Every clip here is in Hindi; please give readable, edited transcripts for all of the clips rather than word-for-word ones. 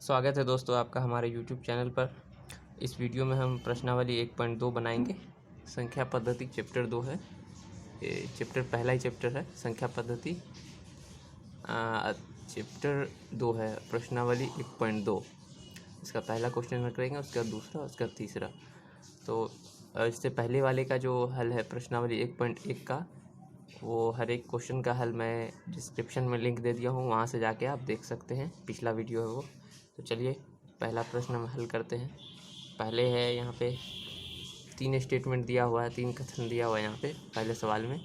स्वागत है दोस्तों आपका हमारे YouTube चैनल पर। इस वीडियो में हम प्रश्नावली 1.2 बनाएंगे। संख्या पद्धति चैप्टर 2 है। ये चैप्टर पहला ही चैप्टर है, संख्या पद्धति चैप्टर 2 है, प्रश्नावली 1.2। इसका पहला क्वेश्चन हल करेंगे, उसका दूसरा, उसका तीसरा। तो इससे पहले वाले का जो हल है प्रश्नावली 1.1 का, वो हर एक क्वेश्चन का हल मैं डिस्क्रिप्शन में लिंक दे दिया हूँ, वहाँ से जाके आप देख सकते हैं। पिछला वीडियो है वो। तो चलिए पहला प्रश्न हम हल करते हैं। पहले है यहाँ पे 3 स्टेटमेंट दिया हुआ है, 3 कथन दिया हुआ है यहाँ पे पहले सवाल में।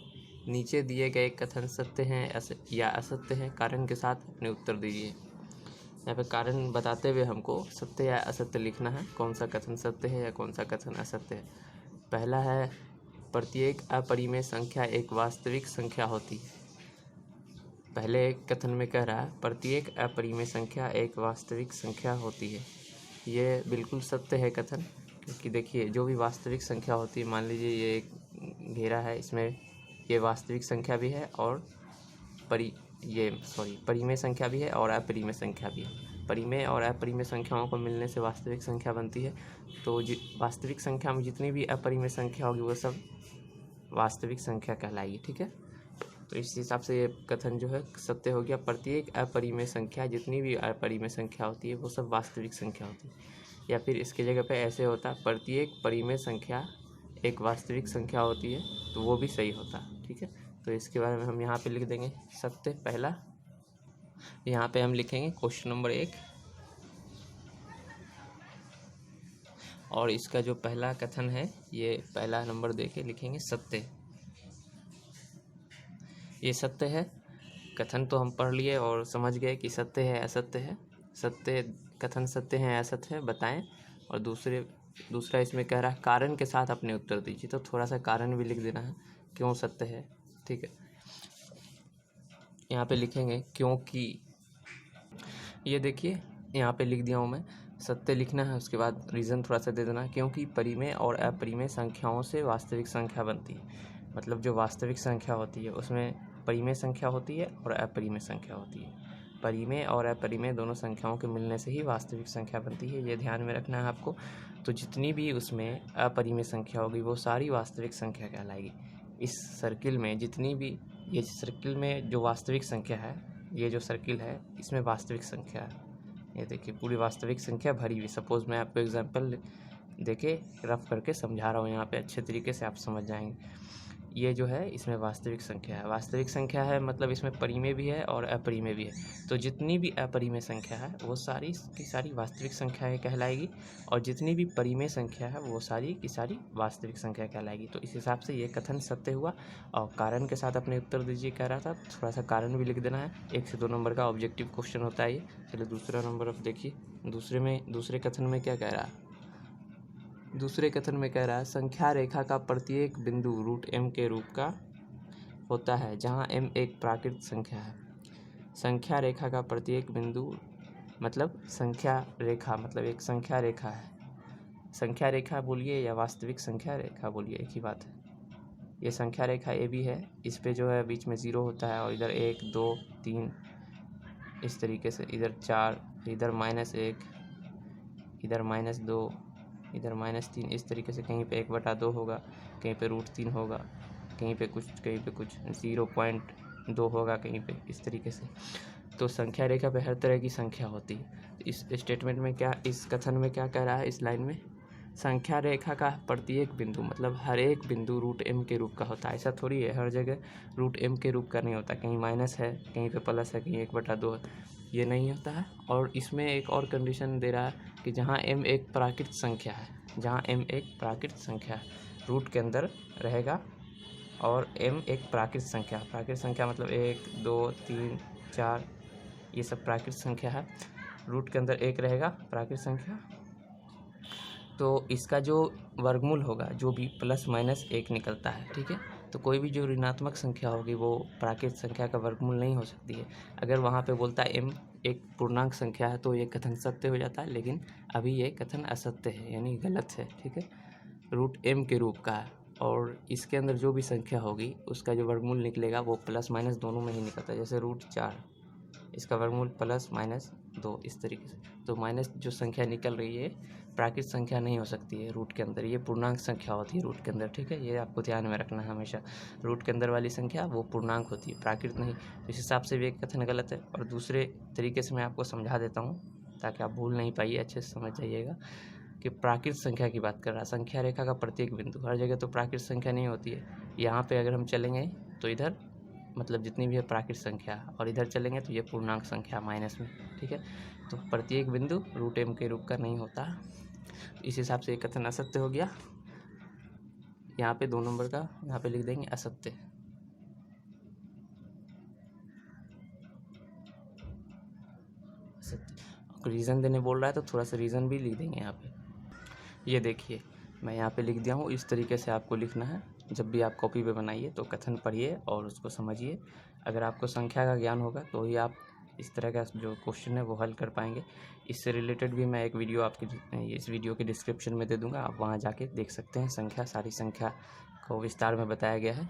नीचे दिए गए कथन सत्य हैं या असत्य हैं, कारण के साथ अपने उत्तर दीजिए। यहाँ पे कारण बताते हुए हमको सत्य या असत्य लिखना है, कौन सा कथन सत्य है या कौन सा कथन असत्य है। पहला है प्रत्येक अपरिमेय संख्या एक वास्तविक संख्या होती है। पहले एक कथन में कह रहा है प्रत्येक अपरिमेय संख्या एक वास्तविक संख्या होती है। ये बिल्कुल सत्य है कथन, क्योंकि देखिए जो भी वास्तविक संख्या होती है, मान लीजिए ये एक घेरा है, इसमें ये वास्तविक संख्या भी है और परिमेय संख्या भी है और अपरिमेय संख्या भी है। परिमेय और अपरिमेय संख्याओं को मिलने से वास्तविक संख्या बनती है। तो वास्तविक संख्या में जितनी भी अपरिमेय संख्या होगी वो सब वास्तविक संख्या कहलाएगी। ठीक है, तो इस हिसाब से ये कथन जो है सत्य हो गया। प्रत्येक अपरिमेय संख्या, जितनी भी अपरिमेय संख्या होती है वो सब वास्तविक संख्या होती है। या फिर इसके जगह पे ऐसे होता प्रत्येक परिमेय संख्या एक वास्तविक संख्या होती है, तो वो भी सही होता। ठीक है, तो इसके बारे में हम यहाँ पे लिख देंगे सत्य पहला। यहाँ पे हम लिखेंगे क्वेश्चन नंबर 1, और इसका जो पहला कथन है ये पहला नंबर दे के लिखेंगे सत्य। ये सत्य है। कथन तो हम पढ़ लिए और समझ गए कि सत्य है असत्य है। सत्य कथन सत्य है असत्य है बताएं। और दूसरा इसमें कह रहा है कारण के साथ अपने उत्तर दीजिए, तो थोड़ा सा कारण भी लिख देना है क्यों सत्य है। ठीक है, यहाँ पे लिखेंगे क्योंकि, ये देखिए यहाँ पे लिख दिया हूँ मैं, सत्य लिखना है, उसके बाद रीज़न थोड़ा सा दे देना है। क्योंकि परिमेय और अपरिमेय संख्याओं से वास्तविक संख्या बनती है। मतलब जो वास्तविक संख्या होती है उसमें परिमेय संख्या होती है और अपरिमेय संख्या होती है। परिमेय और अपरिमेय दोनों संख्याओं के मिलने से ही वास्तविक संख्या बनती है, ये ध्यान में रखना है आपको। तो जितनी भी उसमें अपरिमेय संख्या होगी वो सारी वास्तविक संख्या कहलाएगी। इस सर्किल में जितनी भी, ये सर्किल में जो वास्तविक संख्या है, ये जो सर्किल है इसमें वास्तविक संख्या है। ये देखिए पूरी वास्तविक संख्या भरी हुई। सपोज़ मैं आपको एग्जांपल देके रफ करके समझा रहा हूँ, यहाँ पे अच्छे तरीके से आप समझ जाएंगे। ये जो है इसमें वास्तविक संख्या है। वास्तविक संख्या है मतलब इसमें परिमेय भी है और अपरिमेय भी है। तो जितनी भी अपरिमेय संख्या है वो सारी की सारी वास्तविक संख्याएँ कहलाएगी, और जितनी भी परिमेय संख्या है वो सारी की सारी वास्तविक संख्या कहलाएगी। तो इस हिसाब से ये कथन सत्य हुआ। और कारण के साथ अपने उत्तर दीजिए कह रहा था, थोड़ा सा कारण भी लिख देना है। 1 से 2 नंबर का ऑब्जेक्टिव क्वेश्चन होता है ये। चलिए दूसरा नंबर अब देखिए, दूसरे कथन में क्या कह रहा है। दूसरे कथन में कह रहा है संख्या रेखा का प्रत्येक बिंदु √m के रूप का होता है, जहां m एक प्राकृत संख्या है। संख्या रेखा का प्रत्येक बिंदु मतलब संख्या रेखा मतलब एक संख्या रेखा है। संख्या रेखा बोलिए या वास्तविक संख्या रेखा बोलिए, एक ही बात है। ये संख्या रेखा ए भी है, इस पे जो है बीच में 0 होता है, और इधर 1 2 3 इस तरीके से, इधर 4, इधर -1, इधर -2, इधर -3, इस तरीके से। कहीं पे 1/2 होगा, कहीं पे √3 होगा, कहीं पे कुछ 0.2 होगा, कहीं पे इस तरीके से। तो संख्या रेखा पे हर तरह की संख्या होती है। इस स्टेटमेंट में क्या, इस कथन में क्या कह रहा है इस लाइन में, संख्या रेखा का प्रत्येक बिंदु मतलब हर एक बिंदु √m के रूप का होता है। ऐसा थोड़ी है हर जगह √m के रूप का नहीं होता, कहीं माइनस है, कहीं पे प्लस है, कहीं 1/2 है, ये नहीं होता है। और इसमें एक और कंडीशन दे रहा है कि जहाँ m एक प्राकृत संख्या है, जहाँ m एक प्राकृत संख्या है, रूट के अंदर रहेगा, और m एक प्राकृत संख्या मतलब 1 2 3 4 ये सब प्राकृत संख्या है। रूट के अंदर 1 रहेगा प्राकृत संख्या, तो इसका जो वर्गमूल होगा जो भी ±1 निकलता है। ठीक है, तो कोई भी जो ऋणात्मक संख्या होगी वो प्राकृत संख्या का वर्गमूल नहीं हो सकती है। अगर वहाँ पे बोलता है m एक पूर्णांक संख्या है तो ये कथन सत्य हो जाता है, लेकिन अभी ये कथन असत्य है, यानी गलत है। ठीक है, √m के रूप का है, और इसके अंदर जो भी संख्या होगी उसका जो वर्गमूल निकलेगा वो ± दोनों में ही निकलता है। जैसे √4, इसका वर्गमूल ± 2 इस तरीके से। तो माइनस जो संख्या निकल रही है प्राकृत संख्या नहीं हो सकती है रूट के अंदर, ये पूर्णांक संख्या होती है रूट के अंदर, ठीक है। ये आपको ध्यान में रखना है हमेशा, रूट के अंदर वाली संख्या वो पूर्णांक होती है, प्राकृत नहीं। इस हिसाब से भी एक कथन गलत है। और दूसरे तरीके से मैं आपको समझा देता हूँ ताकि आप भूल नहीं पाइए, अच्छे से समझ जाइएगा कि प्राकृत संख्या की बात कर रहा है। संख्या रेखा का प्रत्येक बिंदु, हर जगह तो प्राकृत संख्या नहीं होती है। यहाँ पे अगर हम चलेंगे तो इधर मतलब जितनी भी है प्राकृत संख्या, और इधर चलेंगे तो ये पूर्णांक संख्या माइनस में, ठीक है। तो प्रत्येक बिंदु रूट m के रूप का नहीं होता। इस हिसाब से एक कथन असत्य हो गया। यहाँ पे 2 नंबर का यहाँ पे लिख देंगे असत्य। असत्य रीज़न देने बोल रहा है तो थोड़ा सा रीज़न भी लिख देंगे यहाँ पे। ये देखिए मैं यहाँ पे लिख दिया हूँ, इस तरीके से आपको लिखना है। जब भी आप कॉपी पे बनाइए तो कथन पढ़िए और उसको समझिए। अगर आपको संख्या का ज्ञान होगा तो ही आप इस तरह का जो क्वेश्चन है वो हल कर पाएंगे। इससे रिलेटेड भी मैं एक वीडियो आपकी इस वीडियो के डिस्क्रिप्शन में दे दूँगा, आप वहाँ जाके देख सकते हैं। संख्या, सारी संख्या को विस्तार में बताया गया है।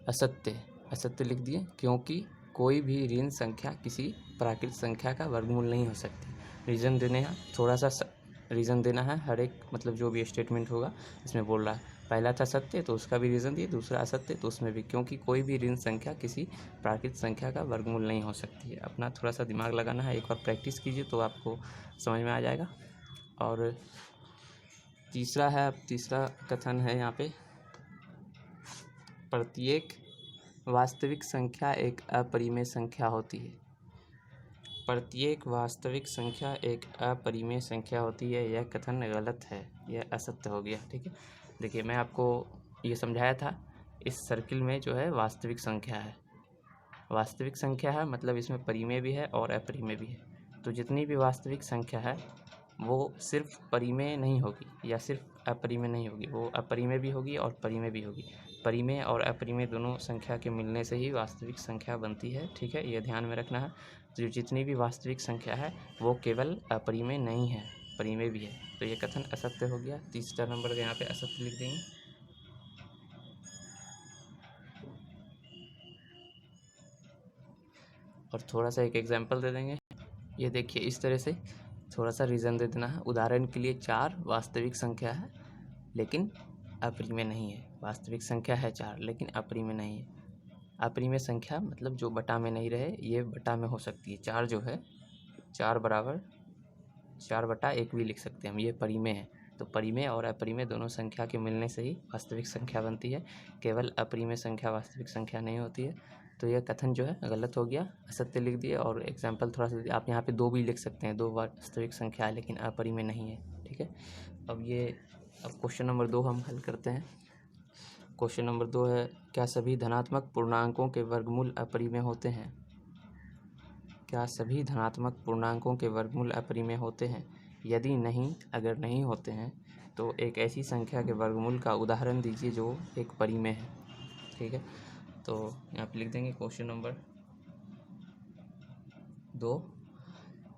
असत्य, असत्य लिख दिए क्योंकि कोई भी ऋण संख्या किसी प्राकृत संख्या का वर्गमूल नहीं हो सकती। रीज़न देने हैं, थोड़ा सा रीज़न देना है हर एक, मतलब जो भी स्टेटमेंट होगा इसमें बोल रहा है। पहला था सत्य तो उसका भी रीज़न दिए, दूसरा असत्य तो उसमें भी, क्योंकि कोई भी ऋण संख्या किसी प्राकृत संख्या का वर्गमूल नहीं हो सकती है। अपना थोड़ा सा दिमाग लगाना है, एक बार प्रैक्टिस कीजिए तो आपको समझ में आ जाएगा। और तीसरा है, अब तीसरा कथन है यहाँ पे, प्रत्येक वास्तविक संख्या एक अपरिमेय संख्या होती है। प्रत्येक वास्तविक संख्या एक अपरिमेय संख्या होती है, यह कथन गलत है, यह असत्य हो गया, ठीक है। देखिए मैं आपको ये समझाया था, इस सर्किल में जो है वास्तविक संख्या है, वास्तविक संख्या है मतलब इसमें परिमेय भी है और अपरिमेय भी है। तो जितनी भी वास्तविक संख्या है वो सिर्फ परिमेय नहीं होगी या सिर्फ अपरिमेय नहीं होगी, वो अपरिमेय भी होगी और परिमेय भी होगी। परिमेय और अपरिमेय दोनों संख्या के मिलने से ही वास्तविक संख्या बनती है, ठीक है। ये ध्यान में रखना है। तो जितनी भी वास्तविक संख्या है वो केवल अपरिमेय नहीं है, परिमेय भी है। तो ये कथन असत्य हो गया। तीसरा नंबर का यहाँ पे असत्य लिख देंगे। और थोड़ा सा एक एग्जाम्पल दे देंगे। ये देखिए इस तरह से थोड़ा सा रीज़न दे देना है। उदाहरण के लिए 4 वास्तविक संख्या है लेकिन अपरिमेय नहीं है। वास्तविक संख्या है 4 लेकिन अपरिमेय नहीं है। अपरिमेय संख्या मतलब जो बटा में नहीं रहे, ये बटा में हो सकती है। 4 जो है 4 बराबर 4/1 भी लिख सकते हैं हम, ये परिमेय है। तो परिमेय और अपरिमेय दोनों संख्या के मिलने से ही वास्तविक संख्या बनती है, केवल अपरिमेय संख्या वास्तविक संख्या नहीं होती है। तो यह कथन जो है गलत हो गया, असत्य लिख दिए। और एग्जाम्पल थोड़ा सा आप यहाँ पे 2 भी लिख सकते हैं, 2 वास्तविक संख्या है लेकिन अपरिमेय नहीं है, ठीक है। अब क्वेश्चन नंबर 2 हम हल करते हैं। क्वेश्चन नंबर 2 है, क्या सभी धनात्मक पूर्णांकों के वर्गमूल अपरिमेय होते हैं? क्या सभी धनात्मक पूर्णांकों के वर्गमूल अपरिमेय होते हैं? यदि नहीं, अगर नहीं होते हैं तो एक ऐसी संख्या के वर्गमूल का उदाहरण दीजिए जो एक परिमेय है, ठीक है। तो यहाँ पे लिख देंगे क्वेश्चन नंबर 2,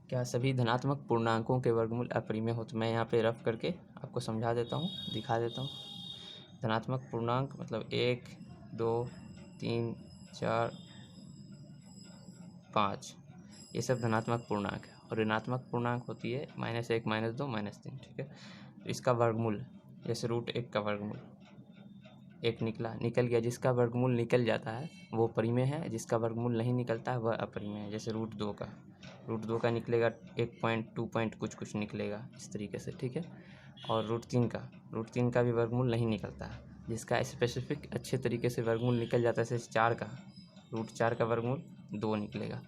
क्या सभी धनात्मक पूर्णांकों के वर्गमूल अपरिमेय होते? मैं यहाँ पे रफ करके आपको समझा देता हूँ, दिखा देता हूँ। धनात्मक पूर्णांक मतलब 1, 2, 3, 4, 5, ये सब धनात्मक पूर्णांक है। और ऋणात्मक पूर्णांक होती है -1, -2, -3, ठीक है। तो इसका वर्गमूल, जैसे √1 का वर्गमूल 1 निकल गया, जिसका वर्गमूल निकल जाता है वो परिमेय है, जिसका वर्गमूल नहीं निकलता है वह अपरिमेय है। जैसे √2 का निकलेगा 1 पॉइंट 2 पॉइंट कुछ कुछ इस तरीके से, ठीक है। और √3 का भी वर्गमूल नहीं निकलता है, जिसका स्पेसिफिक अच्छे तरीके से वर्गमूल निकल जाता है। जैसे 4 का √4 का वर्गमूल 2 निकलेगा,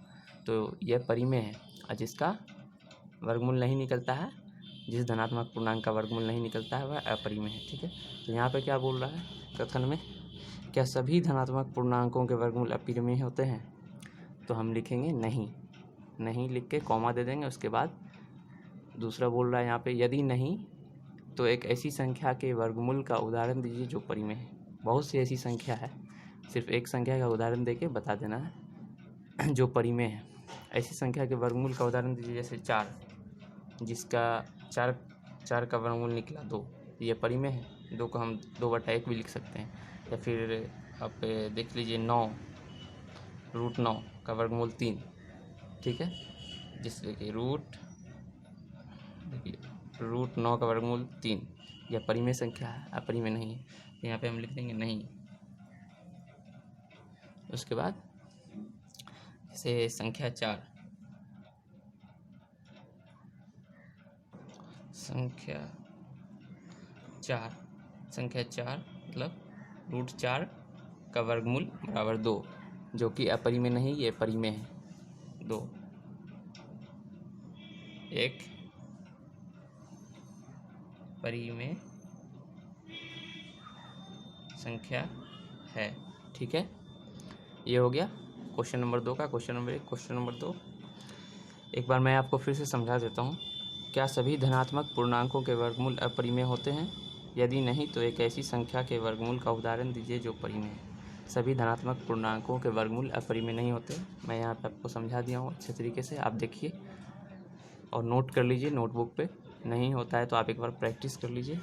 तो यह परिमेय है। और जिसका वर्गमूल नहीं निकलता है, जिस धनात्मक पूर्णांक का वर्गमूल नहीं निकलता है वह अपरिमेय है, ठीक है। तो यहाँ पे क्या बोल रहा है कथन में, क्या सभी धनात्मक पूर्णांकों के वर्गमूल अपरिमेय होते हैं? तो हम लिखेंगे नहीं लिख के कॉमा दे देंगे। उसके बाद दूसरा बोल रहा है यहाँ पे, यदि नहीं तो एक ऐसी संख्या के वर्गमूल का उदाहरण दीजिए जो परिमेय है। बहुत सी ऐसी संख्या है, सिर्फ एक संख्या का उदाहरण देके बता देना है जो परिमेय है। ऐसी संख्या के वर्गमूल का उदाहरण दीजिए, जैसे 4, जिसका 4 का वर्गमूल निकला 2, ये परिमेय है। 2 को हम 2/1 भी लिख सकते हैं। या फिर आप देख लीजिए 9, √9 का वर्गमूल 3, ठीक है। जिससे देखिए रूट 9 का वर्गमूल 3, यह परिमेय संख्या है, अपरिमेय नहीं है। तो यहाँ पे हम लिख देंगे नहीं। उसके बाद जैसे संख्या 4 मतलब रूट 4 का वर्गमूल बराबर 2, जो कि अपरिमेय नहीं, ये परिमेय है। 2 एक परिमेय संख्या है। ठीक है, ये हो गया क्वेश्चन नंबर 2 का। क्वेश्चन नंबर 1, क्वेश्चन नंबर 2 एक बार मैं आपको फिर से समझा देता हूँ। क्या सभी धनात्मक पूर्णांकों के वर्गमूल अपरिमेय होते हैं? यदि नहीं तो एक ऐसी संख्या के वर्गमूल का उदाहरण दीजिए जो परिमेय है। सभी धनात्मक पूर्णांकों के वर्गमूल अपरिमेय नहीं होते। मैं यहाँ पे आपको समझा दिया हूँ अच्छे तरीके से, आप देखिए और नोट कर लीजिए नोटबुक पे। नहीं होता है तो आप एक बार प्रैक्टिस कर लीजिए।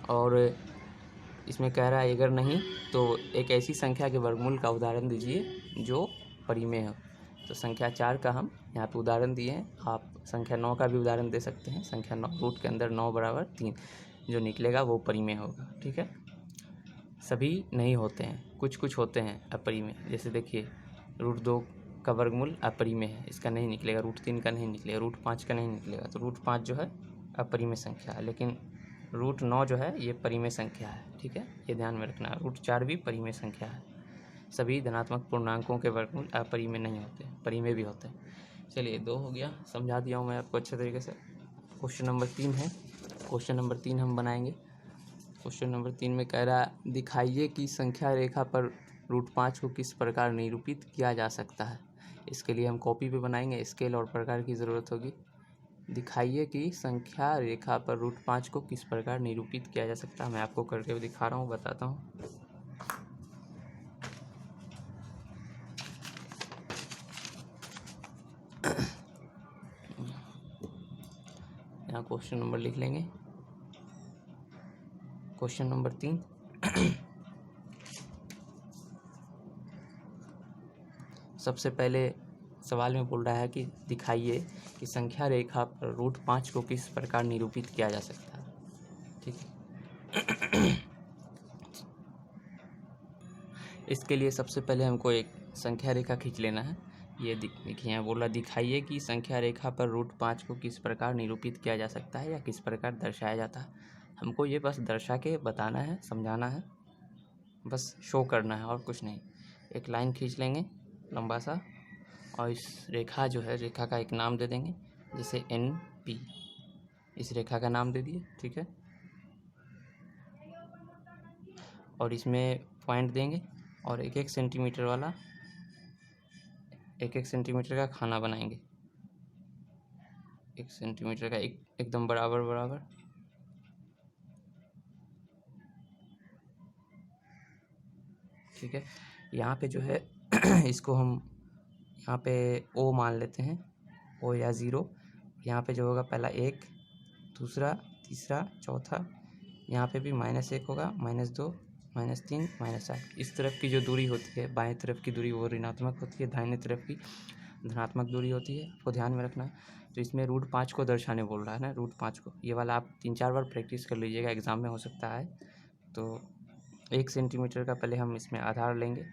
और इसमें कह रहा है अगर नहीं तो एक ऐसी संख्या के वर्गमूल का उदाहरण दीजिए जो परिमेय हो। तो संख्या 4 का हम यहाँ पे उदाहरण दिए हैं। आप संख्या 9 का भी उदाहरण दे सकते हैं। संख्या 9 रूट के अंदर 9 बराबर 3 जो निकलेगा वो परिमेय होगा। ठीक है, सभी नहीं होते हैं, कुछ कुछ होते हैं अपरिमेय। जैसे देखिए रूट 2 का वर्गमूल अपरिमेय है, इसका नहीं निकलेगा। रूट 3 का नहीं निकलेगा, रूट 5 का नहीं निकलेगा। तो रूट 5 जो है अपरिमेय संख्या है, लेकिन रूट 9 जो है ये परिमेय संख्या है। ठीक है, ये ध्यान में रखना है। रूट 4 भी परिमेय संख्या है। सभी धनात्मक पूर्णांकों के वर्गमूल अपरिमेय नहीं होते, परिमेय भी होते हैं। चलिए 2 हो गया, समझा दिया हूँ मैं आपको अच्छे तरीके से। क्वेश्चन नंबर 3 है। क्वेश्चन नंबर 3 हम बनाएंगे। क्वेश्चन नंबर 3 में कह रहा है दिखाइए कि संख्या रेखा पर रूट 5 को किस प्रकार निरूपित किया जा सकता है। इसके लिए हम कॉपी पे बनाएंगे, स्केल और प्रकार की ज़रूरत होगी। दिखाइए कि संख्या रेखा पर रूट 5 को किस प्रकार निरूपित किया जा सकता है। मैं आपको करके भी दिखा रहा हूँ, बताता हूँ। यहाँ क्वेश्चन नंबर लिख लेंगे। क्वेश्चन नंबर 3 सबसे पहले सवाल में बोल रहा है कि दिखाइए कि संख्या रेखा पर रूट 5 को किस प्रकार निरूपित किया जा सकता है। ठीक है, इसके लिए सबसे पहले हमको एक संख्या रेखा खींच लेना है। ये देखिए यहाँ बोल रहा दिखाइए कि संख्या रेखा पर रूट 5 को किस प्रकार निरूपित किया जा सकता है या किस प्रकार दर्शाया जाता है। हमको ये बस दर्शा के बताना है, समझाना है, बस शो करना है और कुछ नहीं। एक लाइन खींच लेंगे लंबा सा और इस रेखा जो है रेखा का एक नाम दे देंगे, जैसे NP। इस रेखा का नाम दे दिए। ठीक है, और इसमें पॉइंट देंगे और 1-1 सेंटीमीटर वाला 1-1 सेंटीमीटर का खाना बनाएंगे। 1 सेंटीमीटर का एकदम बराबर बराबर। ठीक है, यहाँ पे जो है इसको हम यहाँ पे O मान लेते हैं, O या 0। यहाँ पे जो होगा पहला 1, दूसरा, तीसरा, चौथा। यहाँ पे भी -1 होगा, -2, -3, -8। इस तरफ की जो दूरी होती है बाएं तरफ की दूरी वो ऋणात्मक होती है, दाहिने तरफ की धनात्मक दूरी होती है, आपको ध्यान में रखना है। तो इसमें रूट 5 को दर्शाने बोल रहा है ना, रूट 5 को। ये वाला आप 3-4 बार प्रैक्टिस कर लीजिएगा, एग्ज़ाम में हो सकता है। तो 1 सेंटीमीटर का पहले हम इसमें आधार लेंगे।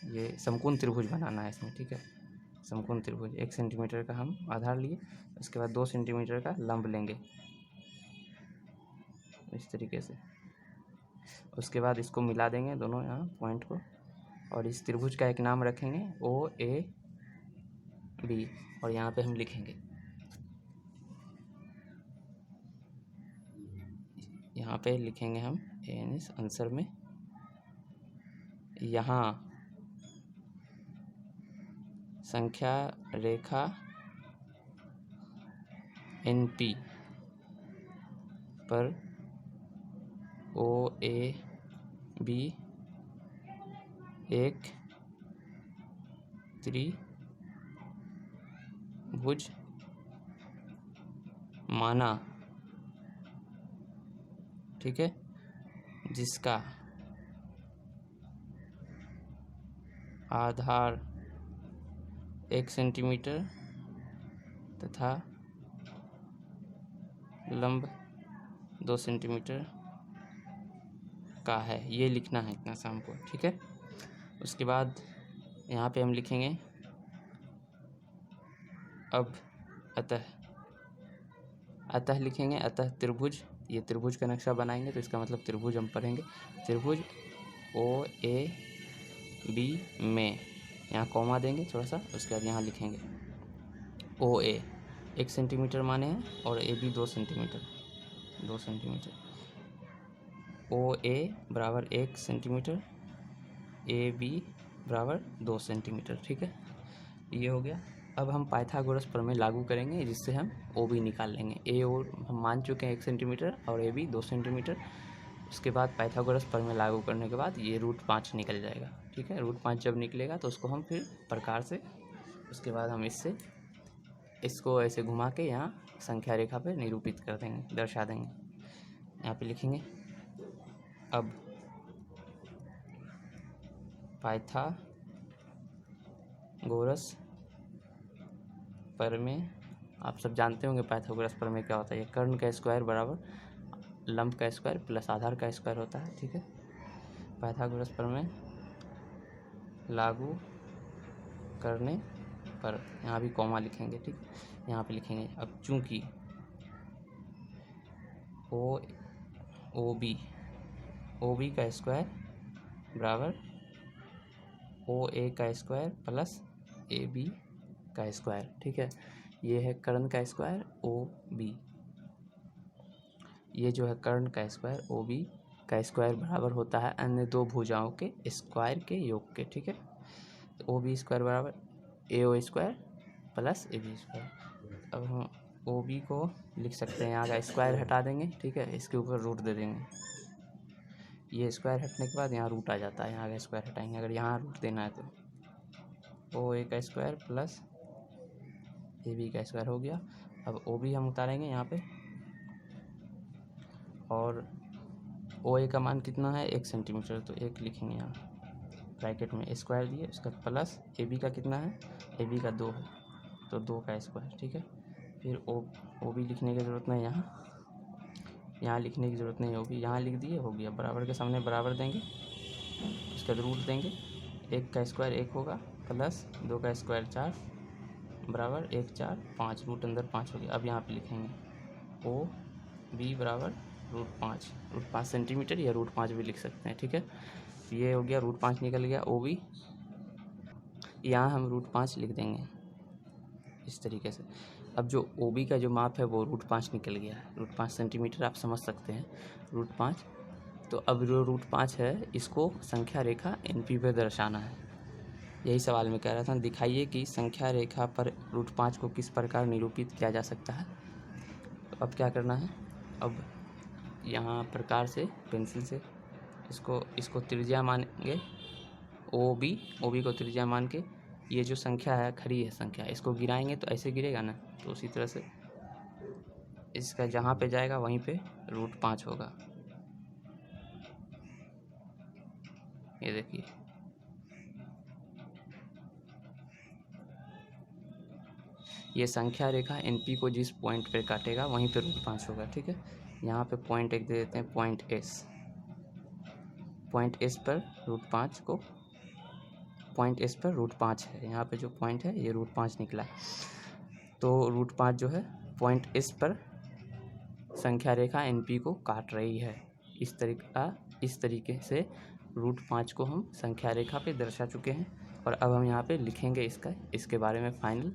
ये समकोण त्रिभुज बनाना है इसमें। ठीक है, समकोण त्रिभुज 1 सेंटीमीटर का हम आधार लिए। उसके बाद 2 सेंटीमीटर का लंब लेंगे इस तरीके से। उसके बाद इसको मिला देंगे दोनों यहाँ पॉइंट को, और इस त्रिभुज का एक नाम रखेंगे OAB, और यहाँ पे हम लिखेंगे, यहाँ पे लिखेंगे हम इस आंसर में। यहाँ संख्या रेखा NP पर OAB एक त्रिभुज माना। ठीक है, जिसका आधार 1 सेंटीमीटर तथा लंब 2 सेंटीमीटर का है, ये लिखना है इतना सा हमको, ठीक है। उसके बाद यहाँ पे हम लिखेंगे अब अतः लिखेंगे, अतः त्रिभुज, ये त्रिभुज का नक्शा बनाएंगे तो इसका मतलब त्रिभुज हम पढ़ेंगे। त्रिभुज OAB में, यहाँ कॉमा देंगे थोड़ा सा, उसके बाद यहाँ लिखेंगे OA 1 सेंटीमीटर माने हैं और AB 2 सेंटीमीटर, OA बराबर 1 सेंटीमीटर, AB बराबर 2 सेंटीमीटर, ठीक है। ये हो गया। अब हम पाइथागोरस प्रमेय लागू करेंगे जिससे हम OB निकाल लेंगे। A और हम मान चुके हैं 1 सेंटीमीटर और AB 2 सेंटीमीटर। उसके बाद पाइथागोरस प्रमेय लागू करने के बाद ये √5 निकल जाएगा, ठीक है। √5 जब निकलेगा तो उसको हम फिर प्रकार से, उसके बाद हम इसको ऐसे घुमा के यहाँ संख्या रेखा पे निरूपित कर देंगे, दर्शा देंगे। यहाँ पे लिखेंगे अब पाइथागोरस प्रमेय, आप सब जानते होंगे पाइथागोरस प्रमेय क्या होता है। ये कर्ण का स्क्वायर बराबर लंब का स्क्वायर प्लस आधार का स्क्वायर होता है, ठीक है। पाइथागोरस प्रमेय लागू करने पर, यहाँ भी कॉमा लिखेंगे, ठीक। यहाँ पे लिखेंगे अब चूंकि OB का स्क्वायर बराबर OA का स्क्वायर प्लस AB का स्क्वायर, ठीक है। ये है कर्ण का स्क्वायर OB, ये जो है कर्ण का स्क्वायर OB का स्क्वायर बराबर होता है अन्य दो भुजाओं के स्क्वायर के योग के, ठीक है। तो OB स्क्वायर बराबर AO square plus AB square. अब हम OB को लिख सकते हैं, यहाँ का स्क्वायर हटा देंगे, ठीक है। इसके ऊपर रूट दे देंगे, ये स्क्वायर हटने के बाद यहाँ रूट आ जाता है, यहाँ का स्क्वायर हटाएंगे अगर यहाँ रूट देना है तो OA का स्क्वायर प्लस AB का स्क्वायर हो गया। अब OB हम उतारेंगे यहाँ पे, और OA का मान कितना है 1 सेंटीमीटर, तो 1 लिखेंगे यहाँ ब्रैकेट में, स्क्वायर दिए, उसका प्लस AB का कितना है, AB का 2 है तो 2 का स्क्वायर, ठीक है। फिर OB लिखने की ज़रूरत नहीं, यहाँ लिखने की ज़रूरत नहीं, OB यहाँ लिख दिए, हो गया। बराबर के सामने बराबर देंगे, उसका रूट देंगे, 1 का स्क्वायर 1 होगा प्लस 2 का स्क्वायर 4 बराबर 1 4 5, रूट अंदर 5 हो गया। अब यहाँ पे लिखेंगे OB बराबर √5 सेंटीमीटर या √5 भी लिख सकते हैं, ठीक है। ये हो गया, √5 निकल गया। OB यहाँ हम √5 लिख देंगे इस तरीके से। अब जो OB का जो माप है वो √5 निकल गया है, √5 सेंटीमीटर आप समझ सकते हैं, √5। तो अब जो √5 है इसको संख्या रेखा NP पे दर्शाना है। यही सवाल में कह रहा था, दिखाइए कि संख्या रेखा पर √5 को किस प्रकार निरूपित किया जा सकता है। तो अब क्या करना है, अब यहाँ प्रकार से पेंसिल से इसको त्रिज्या मानेंगे, OB को त्रिज्या मान के, ये जो संख्या है खड़ी है संख्या, इसको गिराएंगे तो ऐसे गिरेगा ना, तो उसी तरह से इसका जहाँ पे जाएगा वहीं पे √5 होगा। ये देखिए, ये संख्या रेखा NP को जिस पॉइंट पे काटेगा वहीं पे √5 होगा, ठीक है। यहाँ पे पॉइंट एक दे देते हैं, पॉइंट S पर √5 है। यहाँ पे जो पॉइंट है ये √5 निकला, तो √5 जो है पॉइंट S पर संख्या रेखा NP को काट रही है। इस तरीके से √5 को हम संख्या रेखा पे दर्शा चुके हैं, और अब हम यहाँ पे लिखेंगे इसके बारे में फाइनल।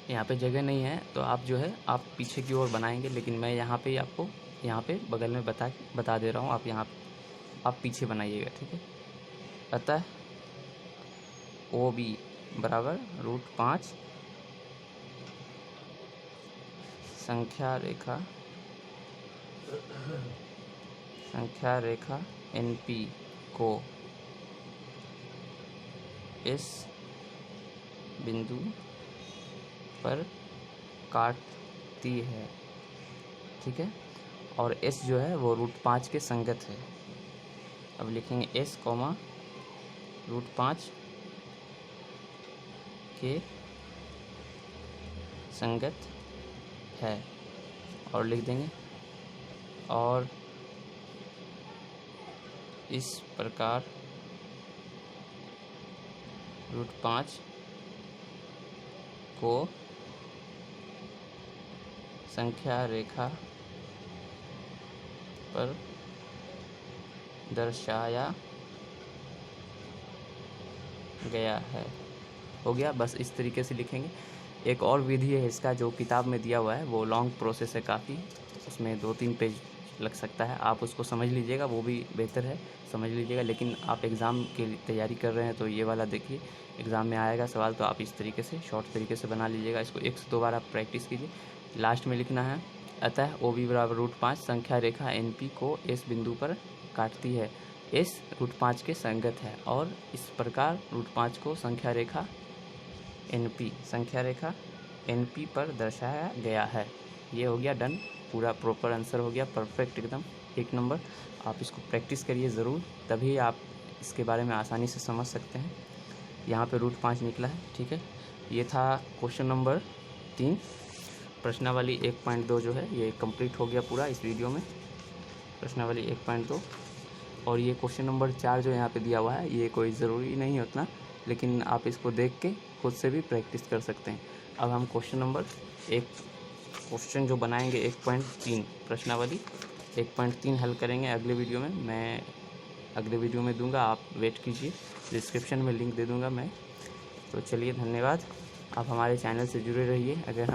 यहाँ पे जगह नहीं है तो आप जो है आप पीछे की ओर बनाएंगे, लेकिन मैं यहाँ पे आपको यहाँ पे बगल में बता दे रहा हूँ, आप पीछे बनाइएगा, ठीक है। अतः OB बराबर √5 संख्या रेखा NP को इस बिंदु पर काटती है, ठीक है। और S जो है वो √5 के संगत है। अब लिखेंगे S, √5 के संगत है, और लिख देंगे। और इस प्रकार √5 को संख्या रेखा पर दर्शाया गया है। हो गया, बस इस तरीके से लिखेंगे। एक और विधि है इसका जो किताब में दिया हुआ है, वो लॉन्ग प्रोसेस है काफ़ी, उसमें 2-3 पेज लग सकता है, आप उसको समझ लीजिएगा, वो भी बेहतर है, समझ लीजिएगा। लेकिन आप एग्ज़ाम के लिए तैयारी कर रहे हैं तो ये वाला देखिए, एग्ज़ाम में आएगा सवाल, तो आप इस तरीके से शॉर्ट तरीके से बना लीजिएगा। इसको 1 से 2 बार आप प्रैक्टिस कीजिए। लास्ट में लिखना है, अतः OB बराबर √5 संख्या रेखा NP को S बिंदु पर काटती है, S √5 के संगत है, और इस प्रकार √5 को संख्या रेखा NP पर दर्शाया गया है। ये हो गया डन, पूरा प्रॉपर आंसर हो गया, परफेक्ट एकदम 1 नंबर। आप इसको प्रैक्टिस करिए ज़रूर, तभी आप इसके बारे में आसानी से समझ सकते हैं। यहाँ पे √5 निकला है, ठीक है। ये था क्वेश्चन नंबर 3। प्रश्नावली 1.2 जो है ये कंप्लीट हो गया पूरा इस वीडियो में, प्रश्नावली 1.2। और ये क्वेश्चन नंबर 4 जो यहाँ पे दिया हुआ है, ये कोई ज़रूरी नहीं है उतना, लेकिन आप इसको देख के खुद से भी प्रैक्टिस कर सकते हैं। अब हम क्वेश्चन जो बनाएंगे 1.3 प्रश्नावली 1.3 हल करेंगे अगले वीडियो में। मैं अगले वीडियो में दूंगा, आप वेट कीजिए, डिस्क्रिप्शन में लिंक दे दूंगा मैं। तो चलिए, धन्यवाद। आप हमारे चैनल से जुड़े रहिए। अगर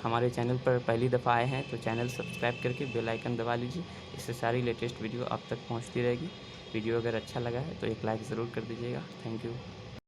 हमारे चैनल पर पहली दफ़ा आए हैं तो चैनल सब्सक्राइब करके बेल आइकन दबा लीजिए, इससे सारी लेटेस्ट वीडियो आप तक पहुंचती रहेगी। वीडियो अगर अच्छा लगा है तो एक लाइक ज़रूर कर दीजिएगा। Thank you.